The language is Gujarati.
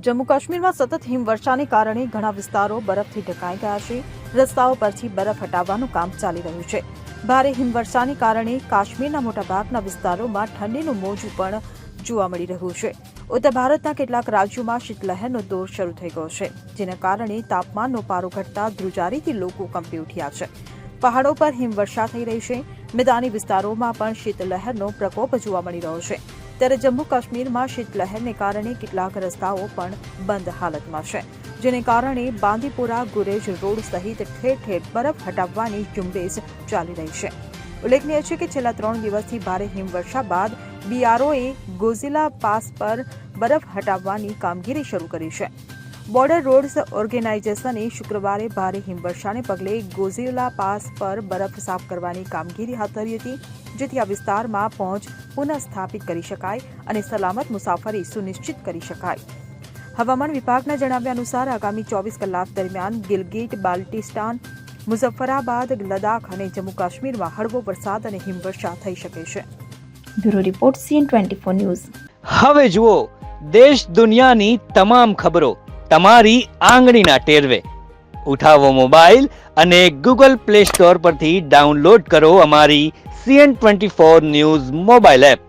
જમ્મુ કાશ્મીરમાં સતત હિમવર્ષાને કારણે ઘણા વિસ્તારો બરફથી ઢંકાઈ ગયા છે. રસ્તાઓ પરથી બરફ હટાવવાનું કામ ચાલી રહ્યું છે. ભારે હિમવર્ષાને કારણે કાશ્મીરના મોટાભાગના વિસ્તારોમાં ઠંડીનું મોજું પણ જોવા મળી રહ્યું છે. ઉત્તર ભારતના કેટલાક રાજ્યોમાં શીતલહેરનો દોર શરૂ થઈ ગયો છે, જેના કારણે તાપમાનનો પારો ઘટતા ધ્રુજારીથી લોકો કંપી ઉઠ્યા છે. પહાડો પર હિમવર્ષા થઈ રહી છે. મેદાની વિસ્તારોમાં પણ શીતલહેરનો પ્રકોપ જોવા મળી રહ્યો છે. ત્યારે જમ્મુ કાશ્મીરમાં શીતલહેરને કારણે કેટલાક રસ્તાઓ પણ બંધ હાલતમાં છે, જેને કારણે બાંદીપોરા ગુરેજ રોડ સહિત ઠેર ઠેર બરફ હટાવવાની ઝુંબેશ ચાલી રહી છે. ઉલ્લેખનીય છે કે છેલ્લા 3 દિવસથી ભારે હિમવર્ષા બાદ બીઆરઓએ ગોઝિલા પાસ પર બરફ હટાવવાની કામગીરી શરૂ કરી છે. બોર્ડર રોડ્સ ઓર્ગેનાઇઝેશને શુક્રવારે ભારે હિમવર્ષાને પગલે ગોઝિલા પાસ પર બરફ સાફ કરવાની કામગીરી હાથ ધરી હતી, જેથી આ વિસ્તારમાં પહોંચ પુનઃસ્થાપિત કરી શકાય અને સલામત મુસાફરી સુનિશ્ચિત કરી શકાય. હવામાન વિભાગના જણાવ્યા અનુસાર આગામી 24 કલાક દરમિયાન ગિલગિટ, બાલ્ટિસ્તાન, મુઝફ્ફરાબાદ, લદાખ અને જમ્મુ કાશ્મીરમાં હળવો વરસાદ અને હિમવર્ષા થઈ શકે છે. Bureau report CN24 news. હવે જુઓ દેશ દુનિયાની તમામ ખબરો તમારી આંગળીના ટેરવે. ઉઠાવો મોબાઈલ અને Google Play Store પરથી ડાઉનલોડ કરો અમારી CN24 ન્યૂઝ મોબાઈલ એપ.